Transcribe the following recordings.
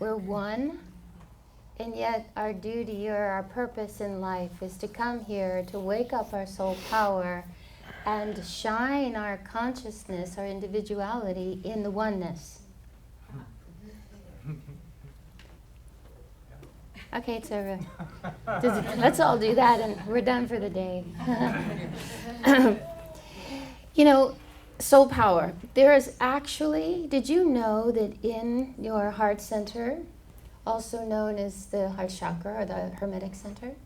We're one, and yet our duty or our purpose in life is to come here to wake up our soul power and shine our consciousness, our individuality in the oneness. Okay, so let's all do that and we're done for the day. You know, soul power. There is actually, did you know that in your heart center, also known as the heart chakra or the hermetic center,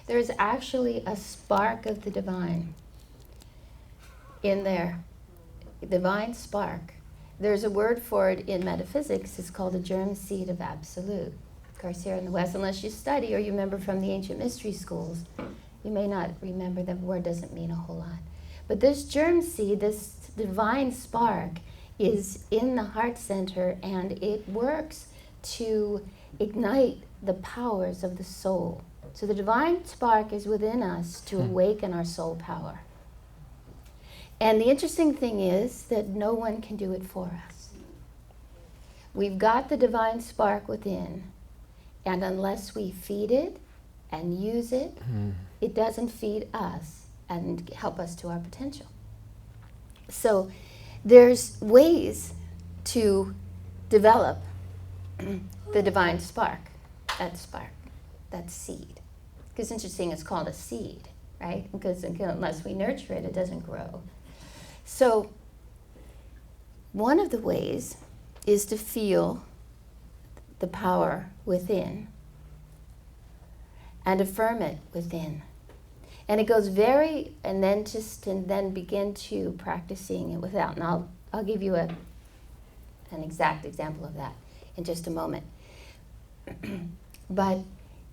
there is actually a spark of the divine in there. Divine spark. There's a word for it in metaphysics. It's called a germ seed of absolute. Of course, here in the West, unless you study or you remember from the ancient mystery schools, you may not remember. The word doesn't mean a whole lot. But this germ seed, this divine spark, is in the heart center, and it works to ignite the powers of the soul. So the divine spark is within us to awaken our soul power. And the interesting thing is that no one can do it for us. We've got the divine spark within, and unless we feed it and use it, it doesn't feed us and help us to our potential. So there's ways to develop the divine spark, that seed. Because interesting, it's called a seed, right? Because unless we nurture it, it doesn't grow. So one of the ways is to feel the power within and affirm it within. And it goes and then begin to practicing it without. And I'll give you an exact example of that in just a moment. But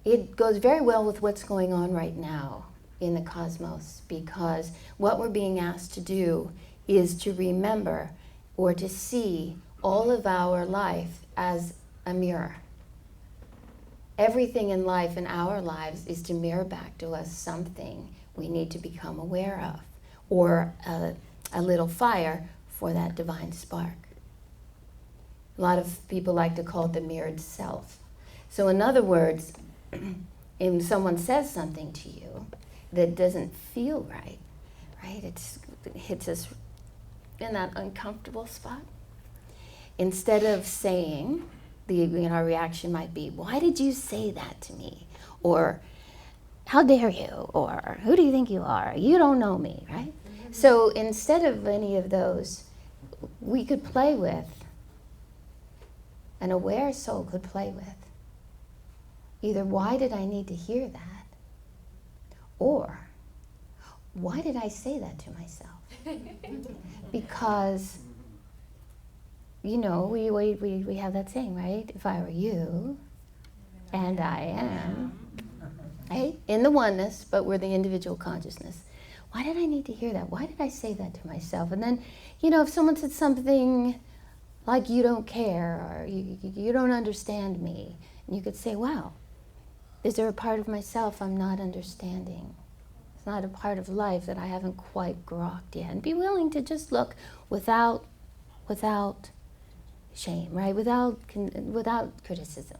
it goes very well with what's going on right now in the cosmos, because what we're being asked to do is to remember or to see all of our life as a mirror. Everything in life, in our lives, is to mirror back to us something we need to become aware of, or a little fire for that divine spark. A lot of people like to call it the mirrored self. So in other words, if someone says something to you that doesn't feel right, it hits us in that uncomfortable spot. Instead of saying, our reaction might be, why did you say that to me? Or, how dare you? Or, who do you think you are? You don't know me, right? Mm-hmm. So instead of any of those, we could play with, an aware soul could play with, either why did I need to hear that? Or, why did I say that to myself? Because we have that saying, right? If I were you, and I am, right? In the oneness, but we're the individual consciousness. Why did I need to hear that? Why did I say that to myself? And then, if someone said something like, you don't care, or you don't understand me, and you could say, wow, is there a part of myself I'm not understanding? It's not a part of life that I haven't quite grokked yet. And be willing to just look without shame, right? Without criticism,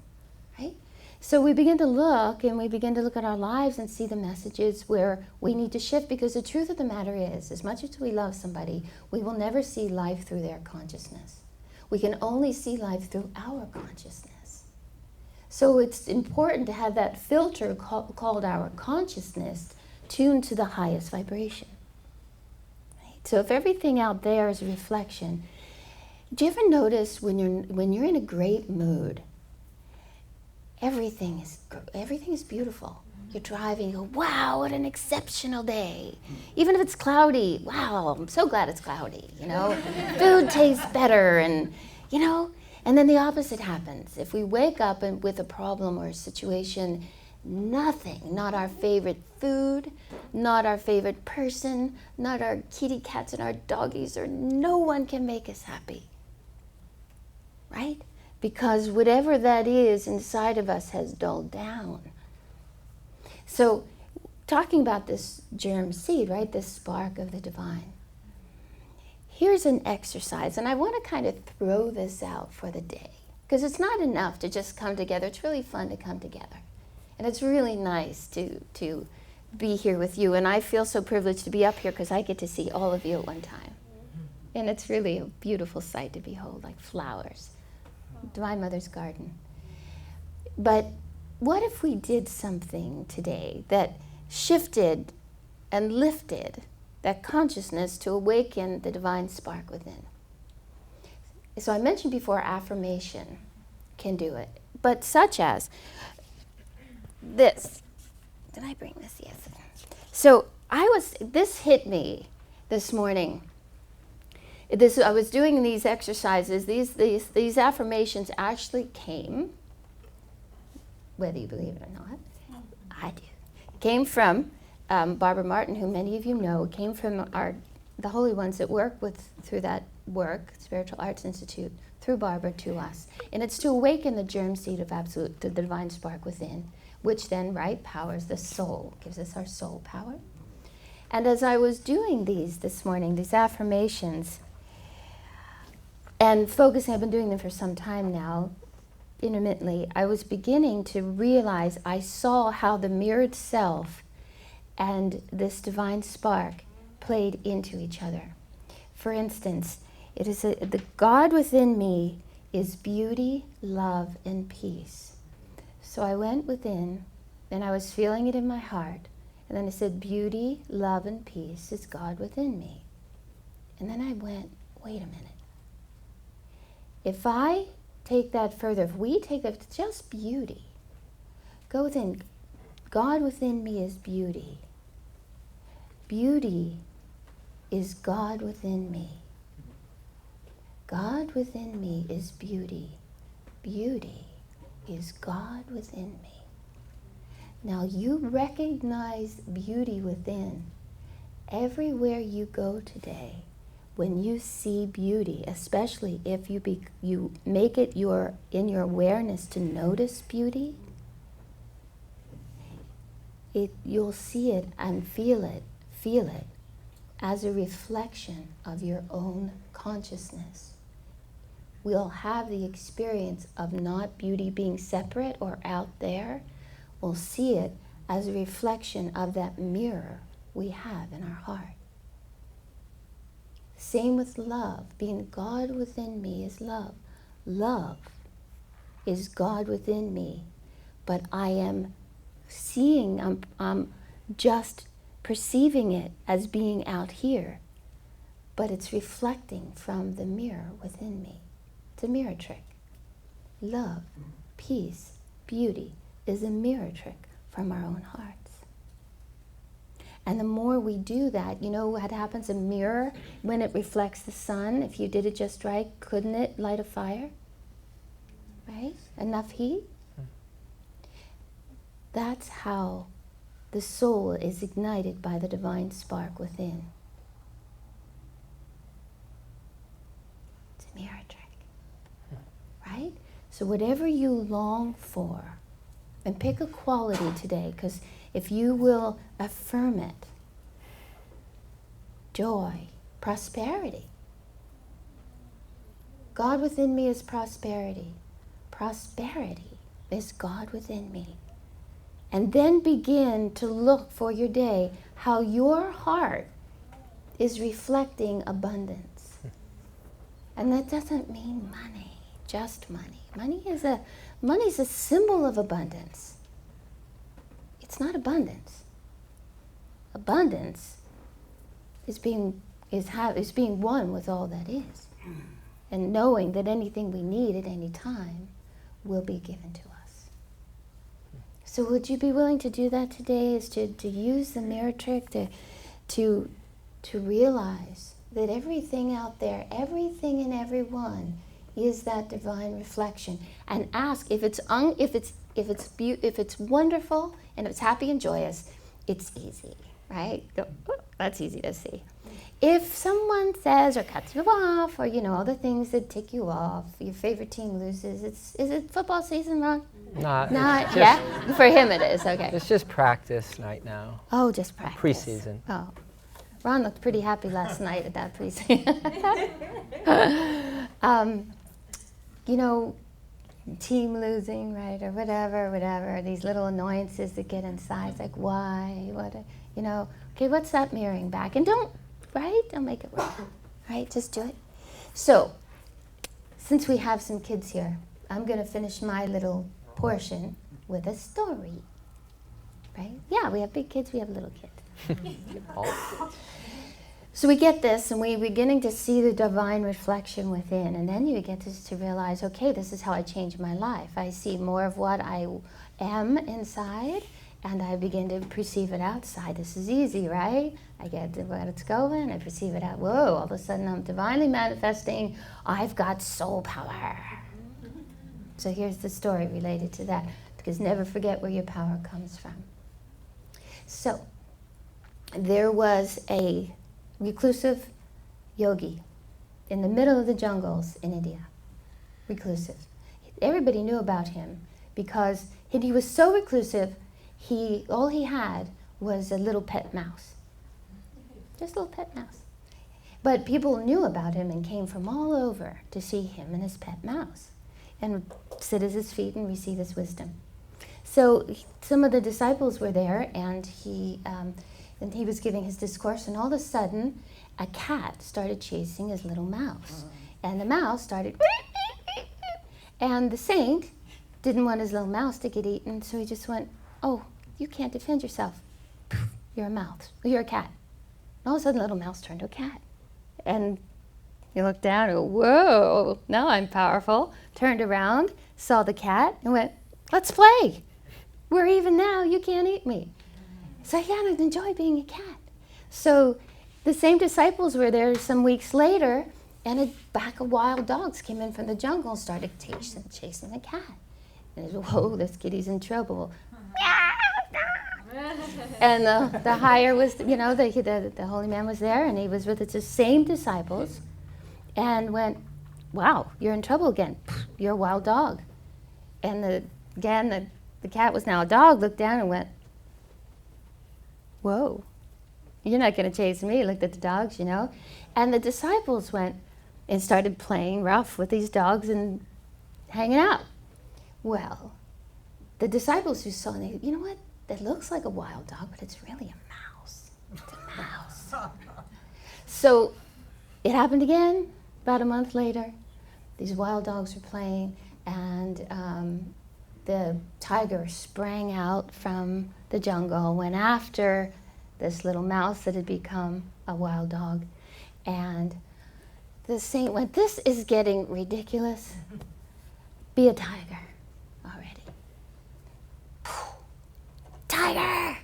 right? So we begin to look, and we begin to look at our lives and see the messages where we need to shift, because the truth of the matter is, as much as we love somebody, we will never see life through their consciousness. We can only see life through our consciousness. So it's important to have that filter called our consciousness tuned to the highest vibration. Right? So if everything out there is a reflection, do you ever notice when you're in a great mood, everything is beautiful? You're driving, you go, wow, what an exceptional day. Even if it's cloudy, wow, I'm so glad it's cloudy, Food tastes better, and then the opposite happens. If we wake up with a problem or a situation, nothing, not our favorite food, not our favorite person, not our kitty cats and our doggies, or no one can make us happy. Right? Because whatever that is inside of us has dulled down. So, talking about this germ seed, right, this spark of the divine, here's an exercise, and I want to kind of throw this out for the day. Because it's not enough to just come together. It's really fun to come together. And it's really nice to be here with you. And I feel so privileged to be up here because I get to see all of you at one time. And it's really a beautiful sight to behold, like flowers. Divine Mother's garden. But what if we did something today that shifted and lifted that consciousness to awaken the divine spark within? So I mentioned before, affirmation can do it. But such as this. Did I bring this? Yes. So this hit me this morning. I was doing these exercises. These affirmations actually came, whether you believe it or not, I do. Came from Barbara Martin, who many of you know. Came from the holy ones that work through that work, Spiritual Arts Institute, through Barbara to us. And it's to awaken the germ seed of absolute, the divine spark within, which then, powers the soul, gives us our soul power. And as I was doing these this morning, these affirmations, and focusing, I've been doing them for some time now, intermittently, I was beginning to realize I saw how the mirrored self and this divine spark played into each other. For instance, it is the God within me is beauty, love, and peace. So I went within, and I was feeling it in my heart, and then I said, beauty, love, and peace is God within me. And then I went, wait a minute. If I take that further, if we take that, just beauty, go within, God within me is beauty. Beauty is God within me. God within me is beauty. Beauty is God within me. Now you recognize beauty within. Everywhere you go today, when you see beauty, especially if you make it in your awareness to notice beauty, you'll see it and feel it as a reflection of your own consciousness. We'll have the experience of not beauty being separate or out there. We'll see it as a reflection of that mirror we have in our heart. Same with love. Being God within me is love. Love is God within me. But I am seeing, I'm just perceiving it as being out here. But it's reflecting from the mirror within me. It's a mirror trick. Love, peace, beauty is a mirror trick from our own hearts. And the more we do that, you know what happens? A mirror, when it reflects the sun, if you did it just right, couldn't it light a fire? Right? Enough heat? That's how the soul is ignited by the divine spark within. It's a mirror trick. Right? So whatever you long for, and pick a quality today, because if you will affirm it, joy, prosperity. God within me is prosperity. Prosperity is God within me. And then begin to look for your day how your heart is reflecting abundance. And that doesn't mean money, just money. Money is a symbol of abundance. It's not abundance. Abundance is being one with all that is, and knowing that anything we need at any time will be given to us. So would you be willing to do that today? Is to use the mirror trick to realize that everything out there, everything and everyone, is that divine reflection, and ask if it's wonderful and if it's happy and joyous. It's easy, right? That's easy to see. If someone says or cuts you off, or all the things that tick you off, your favorite team loses. Is it football season, Ron? Not yeah. For him, it is. Okay. It's just practice right now. Oh, just practice. Preseason. Oh, Ron looked pretty happy last night at that preseason. team losing, right, or whatever, these little annoyances that get inside. It's like, why? What? Okay, what's that mirroring back? And don't make it work, right? Just do it. So, since we have some kids here, I'm going to finish my little portion with a story, right? Yeah, we have big kids, we have little kids. So we get this, and we're beginning to see the divine reflection within, and then you get to realize, okay, this is how I change my life. I see more of what I am inside, and I begin to perceive it outside. This is easy, right? I get where it's going, I perceive it out. Whoa, all of a sudden I'm divinely manifesting. I've got soul power. So here's the story related to that, because never forget where your power comes from. So there was a reclusive yogi in the middle of the jungles in India. Reclusive. Everybody knew about him because he was so reclusive, all he had was a little pet mouse. Just a little pet mouse. But people knew about him and came from all over to see him and his pet mouse and would sit at his feet and receive his wisdom. So some of the disciples were there, and he was giving his discourse, and all of a sudden a cat started chasing his little mouse. And the mouse started, and the saint didn't want his little mouse to get eaten, so he just went, oh, you can't defend yourself. You're a mouse. You're a cat. And all of a sudden the little mouse turned to a cat. And he looked down and go, whoa, now I'm powerful. Turned around, saw the cat, and went, let's play. We're even now, you can't eat me. So yeah, I enjoy being a cat. So the same disciples were there some weeks later, and a pack of wild dogs came in from the jungle and started chasing the cat. And he said, whoa, this kitty's in trouble. And the higher was, the holy man was there, and he was with the same disciples, and went, wow, you're in trouble again. You're a wild dog. And the cat was now a dog, looked down and went, whoa, you're not going to chase me. Looked at the dogs, And the disciples went and started playing rough with these dogs and hanging out. Well, the disciples who saw it, you know what? That looks like a wild dog, but it's really a mouse. It's a mouse. So it happened again about a month later. These wild dogs were playing, and the tiger sprang out from the jungle, went after this little mouse that had become a wild dog. And the saint went, this is getting ridiculous. Be a tiger already. Tiger!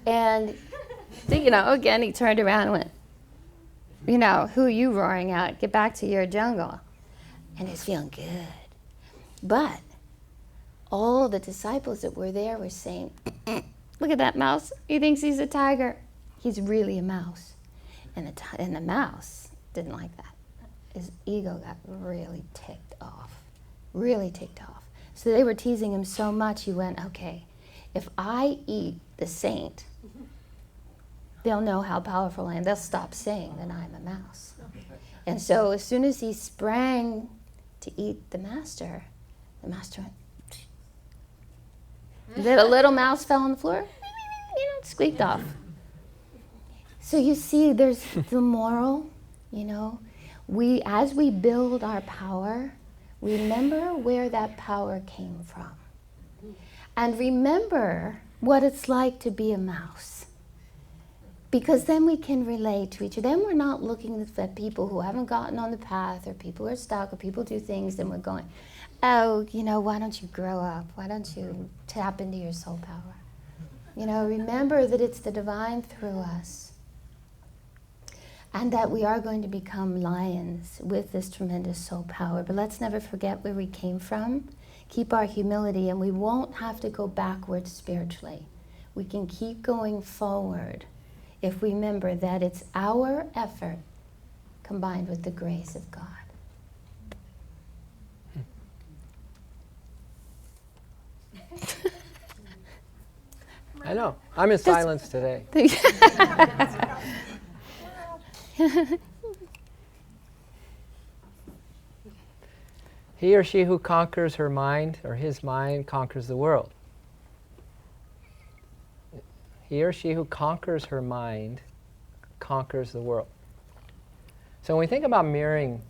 And, again, he turned around and went, who are you roaring at? Get back to your jungle. And he's feeling good. But all the disciples that were there were saying, look at that mouse. He thinks he's a tiger. He's really a mouse. And the mouse didn't like that. His ego got really ticked off. Really ticked off. So they were teasing him so much, he went, okay, if I eat the saint, they'll know how powerful I am. They'll stop saying that I'm a mouse. And so as soon as he sprang to eat the master went, the little mouse fell on the floor, squeaked off. So you see, there's the moral, as we build our power, remember where that power came from. And remember what it's like to be a mouse. Because then we can relate to each other. Then we're not looking at people who haven't gotten on the path, or people who are stuck, or people do things, and we're going, oh, why don't you grow up? Why don't you tap into your soul power? Remember that it's the divine through us. And that we are going to become lions with this tremendous soul power. But let's never forget where we came from. Keep our humility, and we won't have to go backwards spiritually. We can keep going forward if we remember that it's our effort combined with the grace of God. I know. I'm in silence today. He or she who conquers her mind or his mind conquers the world. He or she who conquers her mind conquers the world. So when we think about mirroring,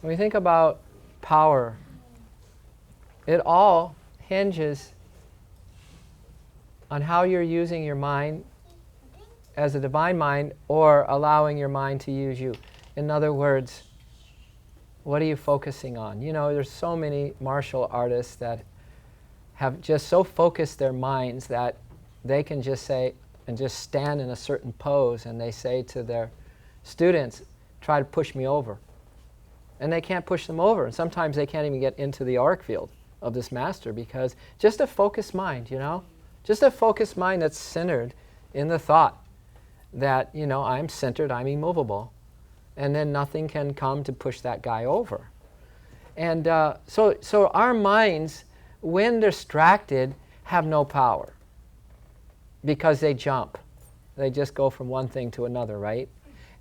when we think about power, it all hinges on how you're using your mind as a divine mind or allowing your mind to use you. In other words, what are you focusing on? You know, there's so many martial artists that have just so focused their minds that they can just say and just stand in a certain pose, and they say to their students, try to push me over. And they can't push them over. And sometimes they can't even get into the auric field of this master, because just a focused mind, you know, just a focused mind that's centered in the thought that, you know, I'm centered, I'm immovable, and then nothing can come to push that guy over. And so our minds, when distracted, have no power because they jump. They just go from one thing to another, right?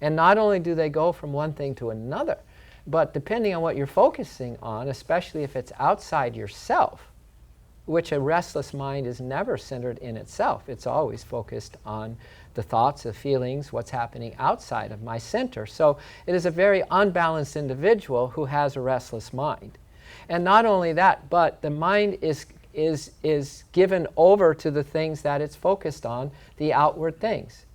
And not only do they go from one thing to another, but depending on what you're focusing on, especially if it's outside yourself, which a restless mind is never centered in itself. It's always focused on the thoughts, the feelings, what's happening outside of my center. So it is a very unbalanced individual who has a restless mind. And not only that, but the mind is given over to the things that it's focused on, the outward things.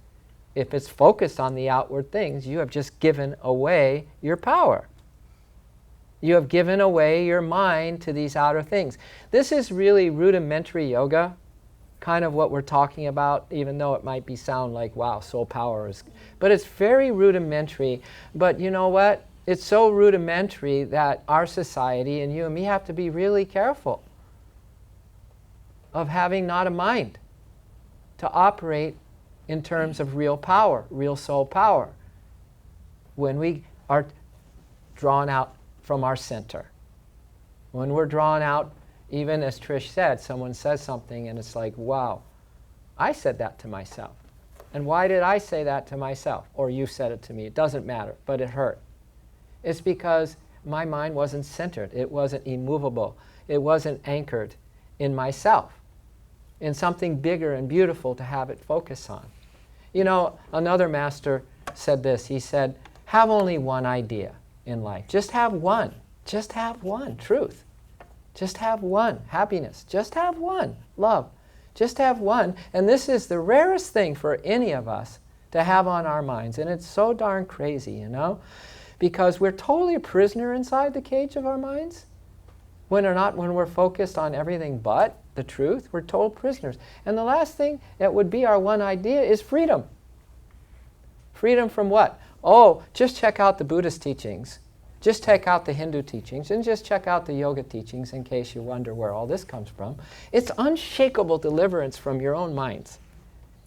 If it's focused on the outward things, you have just given away your power. You have given away your mind to these outer things. This is really rudimentary yoga, kind of what we're talking about, even though it might sound like, wow, soul power is... But it's very rudimentary. But you know what? It's so rudimentary that our society, and you and me, have to be really careful of having not a mind to operate in terms of real power, real soul power, when we are drawn out from our center. When we're drawn out, even as Trish said, someone says something and it's like, wow, I said that to myself. And why did I say that to myself? Or you said it to me. It doesn't matter, but it hurt. It's because my mind wasn't centered. It wasn't immovable. It wasn't anchored in myself, in something bigger and beautiful to have it focus on. You know, another master said this. He said, have only one idea in life. Just have one. Just have one. Truth. Just have one. Happiness. Just have one. Love. Just have one. And this is the rarest thing for any of us to have on our minds. And it's so darn crazy, you know, because we're totally a prisoner inside the cage of our minds. When we're focused on everything but the truth, we're total prisoners. And the last thing that would be our one idea is freedom. Freedom from what? Oh, just check out the Buddhist teachings. Just check out the Hindu teachings, and just check out the yoga teachings in case you wonder where all this comes from. It's unshakable deliverance from your own minds.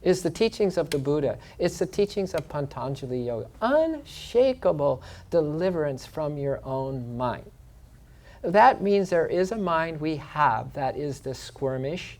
It's the teachings of the Buddha. It's the teachings of Patanjali Yoga. Unshakable deliverance from your own mind. That means there is a mind we have that is the squirmish,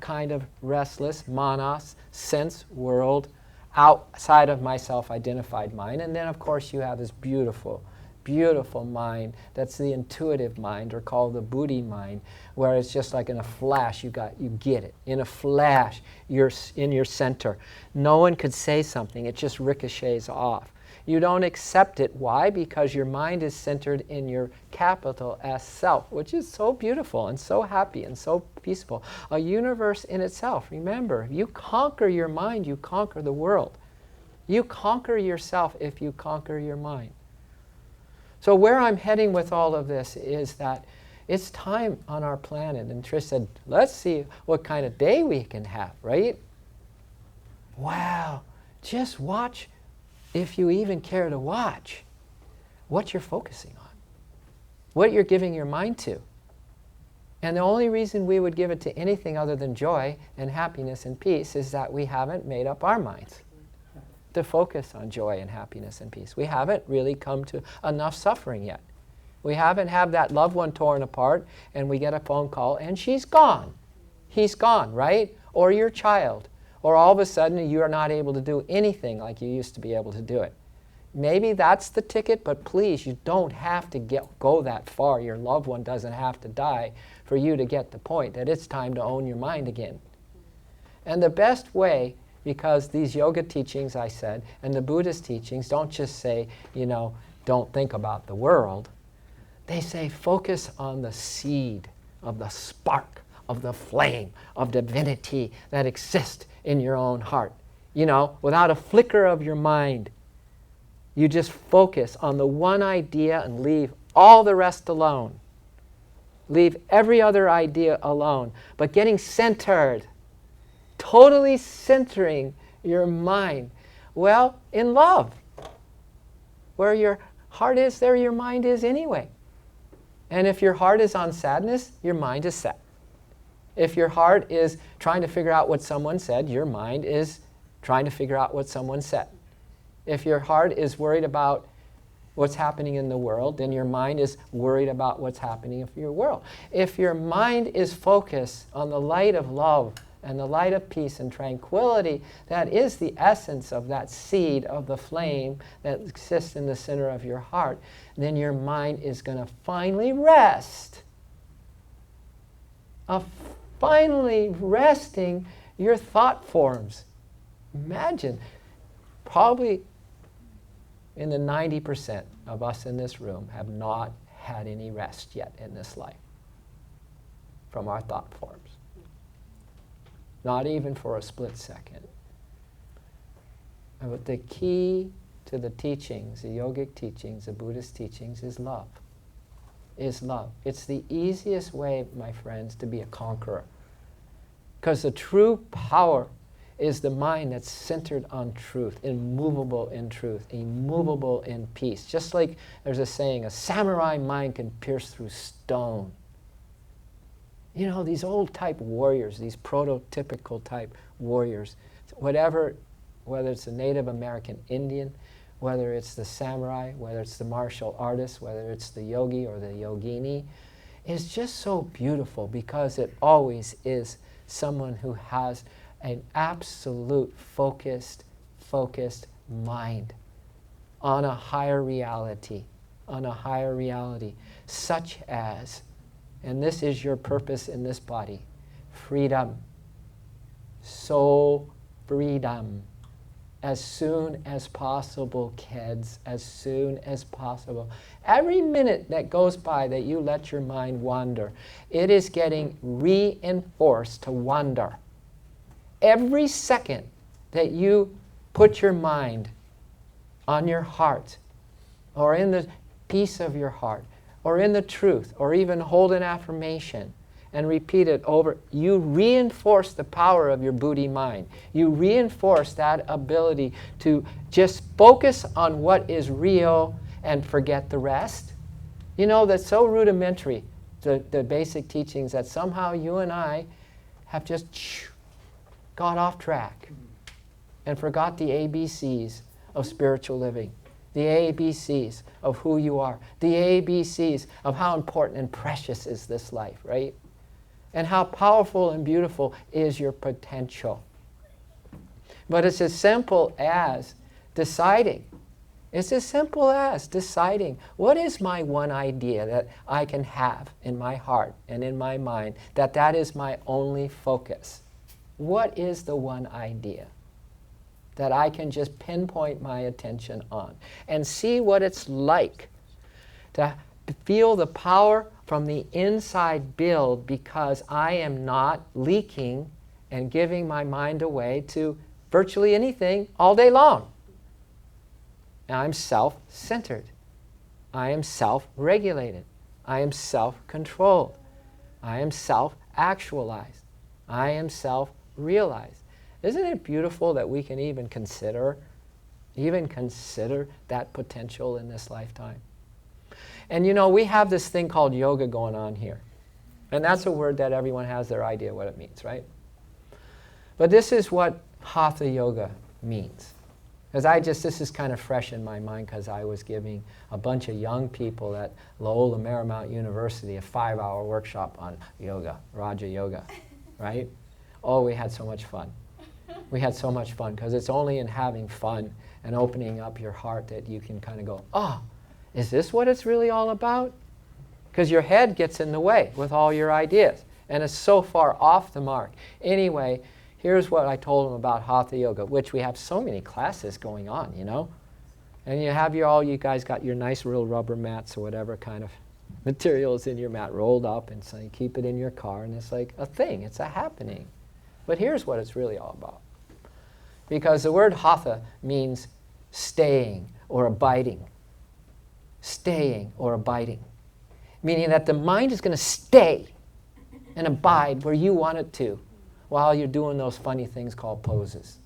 kind of restless, manas, sense world, outside of my self-identified mind. And then, of course, you have this beautiful, beautiful mind that's the intuitive mind, or called the Buddhi mind, where it's just like in a flash, you get it. In a flash, you're in your center. No one could say something. It just ricochets off. You don't accept it. Why? Because your mind is centered in your capital S self, which is so beautiful and so happy and so peaceful. A universe in itself. Remember, if you conquer your mind, you conquer the world. You conquer yourself if you conquer your mind. So where I'm heading with all of this is that it's time on our planet. And Trish said, let's see what kind of day we can have, right? Wow. Just watch, if you even care to watch, what you're focusing on, what you're giving your mind to. And the only reason we would give it to anything other than joy and happiness and peace is that we haven't made up our minds to focus on joy and happiness and peace. We haven't really come to enough suffering yet. We haven't had that loved one torn apart and we get a phone call and she's gone. He's gone, right? Or your child. Or all of a sudden you are not able to do anything like you used to be able to do it. maybe that's the ticket, but please, you don't have to go that far. Your loved one doesn't have to die for you to get the point that it's time to own your mind again. And the best way, because these yoga teachings, I said, and the Buddhist teachings don't just say, don't think about the world. They say focus on the seed of the spark, of the flame, of divinity that exists in your own heart. Without a flicker of your mind, you just focus on the one idea and leave all the rest alone. Leave every other idea alone. But getting centered, totally centering your mind. Well, in love. Where your heart is, there your mind is anyway. And if your heart is on sadness, your mind is set. If your heart is trying to figure out what someone said, your mind is trying to figure out what someone said. If your heart is worried about what's happening in the world, then your mind is worried about what's happening in your world. If your mind is focused on the light of love and the light of peace and tranquility, that is the essence of that seed of the flame that exists in the center of your heart, then your mind is going to finally rest. Finally resting your thought forms. Imagine, probably in the 90% of us in this room have not had any rest yet in this life from our thought forms. Not even for a split second. But the key to the teachings, the yogic teachings, the Buddhist teachings, is love. Is love. It's the easiest way, my friends, to be a conqueror. Because the true power is the mind that's centered on truth, immovable in truth, immovable in peace. Just like there's a saying, a samurai mind can pierce through stone. These old type warriors, these prototypical type warriors, whether it's the Native American Indian, whether it's the samurai, whether it's the martial artist, whether it's the yogi or the yogini, is just so beautiful because it always is someone who has an absolute focused mind on a higher reality, such as, and this is your purpose in this body, freedom, soul freedom. As soon as possible, kids, as soon as possible. Every minute that goes by that you let your mind wander, it is getting reinforced to wander. Every second that you put your mind on your heart, or in the peace of your heart, or in the truth, or even hold an affirmation and repeat it over, you reinforce the power of your Buddhi mind. You reinforce that ability to just focus on what is real and forget the rest. That's so rudimentary, the basic teachings, that somehow you and I have just got off track and forgot the ABCs of spiritual living, the ABCs of who you are, the ABCs of how important and precious is this life, right? And how powerful and beautiful is your potential. But it's as simple as deciding. It's as simple as deciding, what is my one idea that I can have in my heart and in my mind, that is my only focus? What is the one idea that I can just pinpoint my attention on and see what it's like to feel the power from the inside build, because I am not leaking and giving my mind away to virtually anything all day long. I'm self-centered. I am self-regulated. I am self-controlled. I am self-actualized. I am self-realized. Isn't it beautiful that we can even consider that potential in this lifetime? And we have this thing called yoga going on here. And that's a word that everyone has their idea what it means, right? But this is what Hatha yoga means. Because this is kind of fresh in my mind, because I was giving a bunch of young people at Loyola Marymount University a 5-hour workshop on yoga, Raja Yoga, right? Oh, we had so much fun. We had so much fun, because it's only in having fun and opening up your heart that you can kind of go, oh, is this what it's really all about? Because your head gets in the way with all your ideas, and it's so far off the mark. Anyway, here's what I told them about Hatha Yoga, which we have so many classes going on, you know. And you have you guys got your nice real rubber mats or whatever kind of materials in your mat rolled up, and so you keep it in your car, and it's like a thing, it's a happening. But here's what it's really all about. Because the word Hatha means staying or abiding. Staying or abiding. Meaning that the mind is going to stay and abide where you want it to while you're doing those funny things called poses,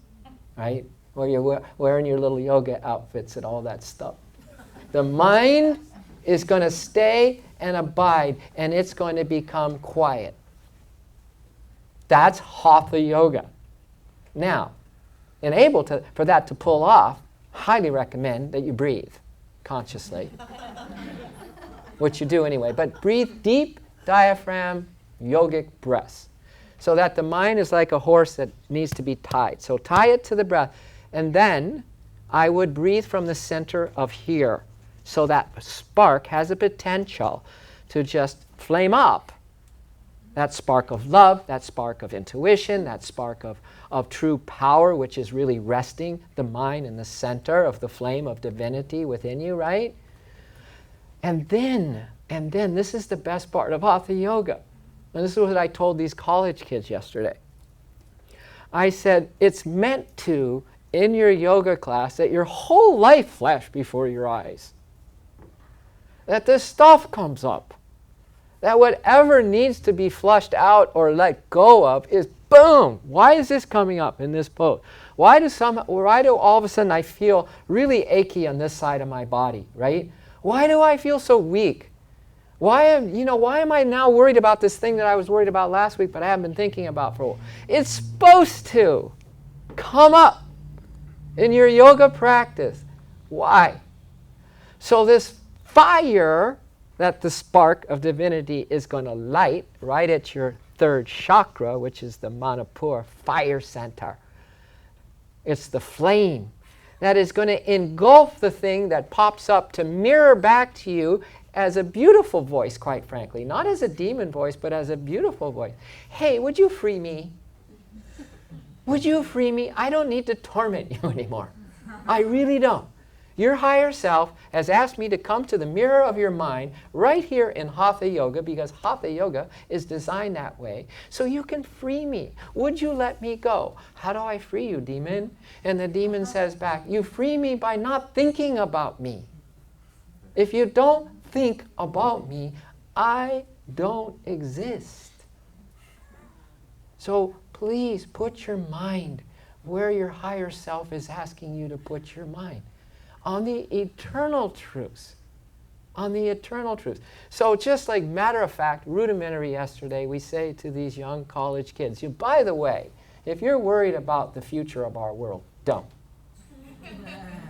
right? Where you're wearing your little yoga outfits and all that stuff. The mind is going to stay and abide, and it's going to become quiet. That's Hatha Yoga. Now, for that to pull off, highly recommend that you breathe consciously. Which you do anyway. But breathe deep, diaphragm, yogic breaths. So that the mind is like a horse that needs to be tied. So tie it to the breath. And then I would breathe from the center of here. So that spark has a potential to just flame up. That spark of love, that spark of intuition, that spark of true power, which is really resting the mind in the center of the flame of divinity within you, right? And then, this is the best part of Hatha Yoga. And this is what I told these college kids yesterday. I said, it's meant to, in your yoga class, that your whole life flash before your eyes. That this stuff comes up. That whatever needs to be flushed out or let go of is boom! Why is this coming up in this pose? Why do all of a sudden I feel really achy on this side of my body, right? Why do I feel so weak? Why am I now worried about this thing that I was worried about last week but I haven't been thinking about for a while? It's supposed to come up in your yoga practice. Why? So this fire that the spark of divinity is going to light right at your third chakra, which is the Manipur fire center. It's the flame that is going to engulf the thing that pops up to mirror back to you as a beautiful voice, quite frankly. Not as a demon voice, but as a beautiful voice. Hey, would you free me? Would you free me? I don't need to torment you anymore. I really don't. Your higher self has asked me to come to the mirror of your mind right here in Hatha Yoga, because Hatha Yoga is designed that way, so you can free me. Would you let me go? How do I free you, demon? And the demon says back, you free me by not thinking about me. If you don't think about me, I don't exist. So please put your mind where your higher self is asking you to put your mind. On the eternal truths. On the eternal truths. So just like matter of fact, rudimentary yesterday, we say to these young college kids, by the way, if you're worried about the future of our world, don't.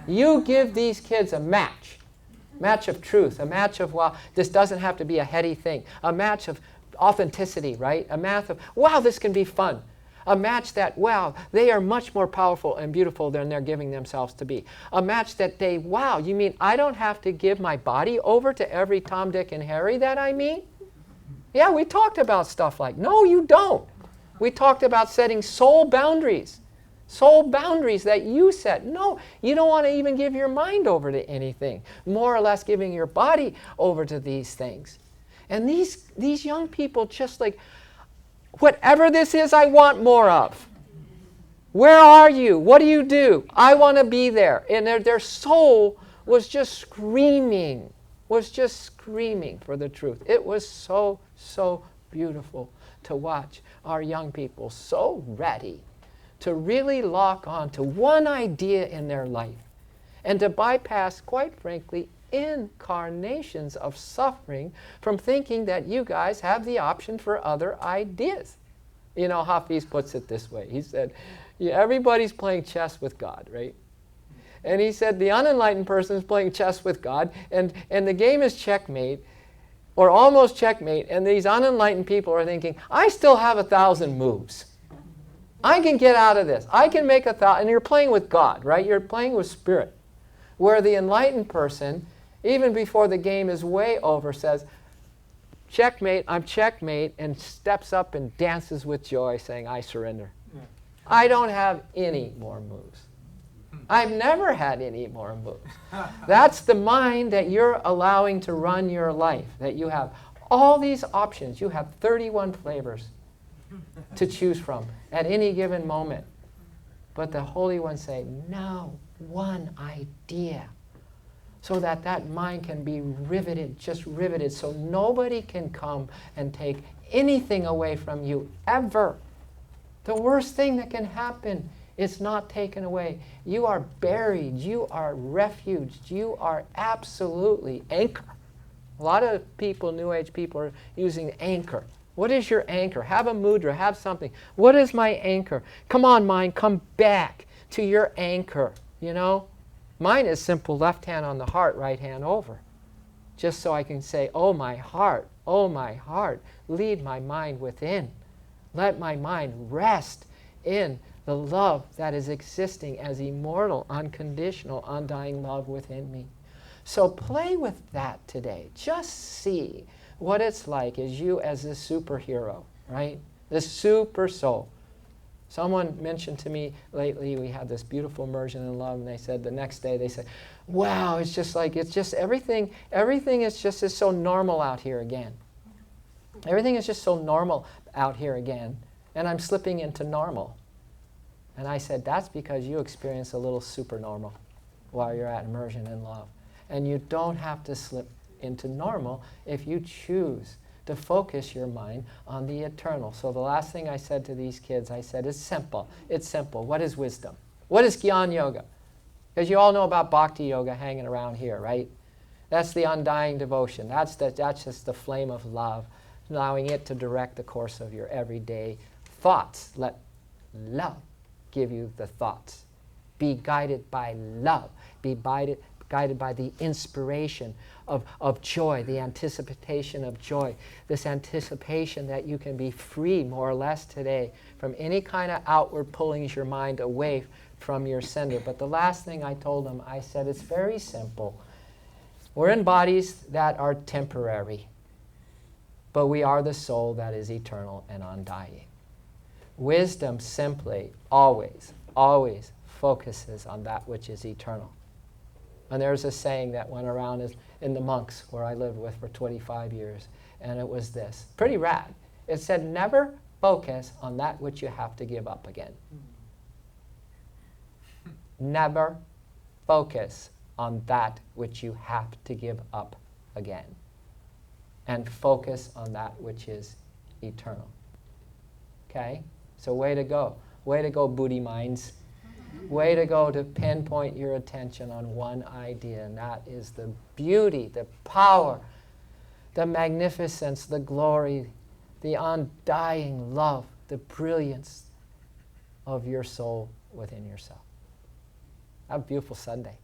You give these kids a match of truth, a match of, well, this doesn't have to be a heady thing, a match of authenticity, right? A match of, wow, this can be fun. A match that, wow, they are much more powerful and beautiful than they're giving themselves to be. A match that they, wow, you mean I don't have to give my body over to every Tom, Dick, and Harry that I meet? Yeah, we talked about stuff like, no, you don't. We talked about setting soul boundaries. Soul boundaries that you set. No, you don't want to even give your mind over to anything. More or less giving your body over to these things. And these young people just like, whatever this is, I want more of. Where are you? What do you do? I want to be there. And their soul was just screaming for the truth. It was so, so beautiful to watch our young people so ready to really lock on to one idea in their life and to bypass, quite frankly, incarnations of suffering from thinking that you guys have the option for other ideas. You know, Hafiz puts it this way. He said, everybody's playing chess with God, right? And he said the unenlightened person is playing chess with God, and the game is checkmate, or almost checkmate, and these unenlightened people are thinking, I still have 1,000 moves. I can get out of this. I can make a thought. And you're playing with God, right? You're playing with spirit. Where the enlightened person, even before the game is way over, says, checkmate, I'm checkmate, and steps up and dances with joy, saying, I surrender. I don't have any more moves. I've never had any more moves. That's the mind that you're allowing to run your life, that you have all these options. You have 31 flavors to choose from at any given moment. But the Holy Ones say, no, one idea. So that that mind can be riveted, just riveted, so nobody can come and take anything away from you, ever. The worst thing that can happen is not taken away. You are buried. You are refuged. You are absolutely anchor. A lot of people, New Age people, are using anchor. What is your anchor? Have a mudra. Have something. What is my anchor? Come on, mind. Come back to your anchor. You know? Mine is simple. Left hand on the heart, right hand over. Just so I can say, oh my heart, lead my mind within. Let my mind rest in the love that is existing as immortal, unconditional, undying love within me. So play with that today. Just see what it's like as you as this superhero, right? This super soul. Someone mentioned to me lately, we had this beautiful immersion in love, and they said the next day, they said, wow, it's just everything is just so normal out here again. Everything is just so normal out here again, and I'm slipping into normal. And I said, that's because you experience a little super normal while you're at immersion in love. And you don't have to slip into normal if you choose to focus your mind on the eternal. So the last thing I said to these kids, I said, it's simple. It's simple. What is wisdom? What is Gyan Yoga? Because you all know about Bhakti Yoga hanging around here, right? That's the undying devotion. That's just the flame of love, allowing it to direct the course of your everyday thoughts. Let love give you the thoughts. Be guided by love. Be guided by the inspiration of joy, the anticipation of joy, this anticipation that you can be free, more or less, today from any kind of outward pulling your mind away from your sender. But the last thing I told them, I said, it's very simple. We're in bodies that are temporary, but we are the soul that is eternal and undying. Wisdom simply, always, always focuses on that which is eternal. And there's a saying that went around in the monks where I lived with for 25 years, and it was this, pretty rad. It said, never focus on that which you have to give up again. Never focus on that which you have to give up again. And focus on that which is eternal. Okay? So way to go. Way to go, booty minds. Way to go to pinpoint your attention on one idea, and that is the beauty, the power, the magnificence, the glory, the undying love, the brilliance of your soul within yourself. Have a beautiful Sunday.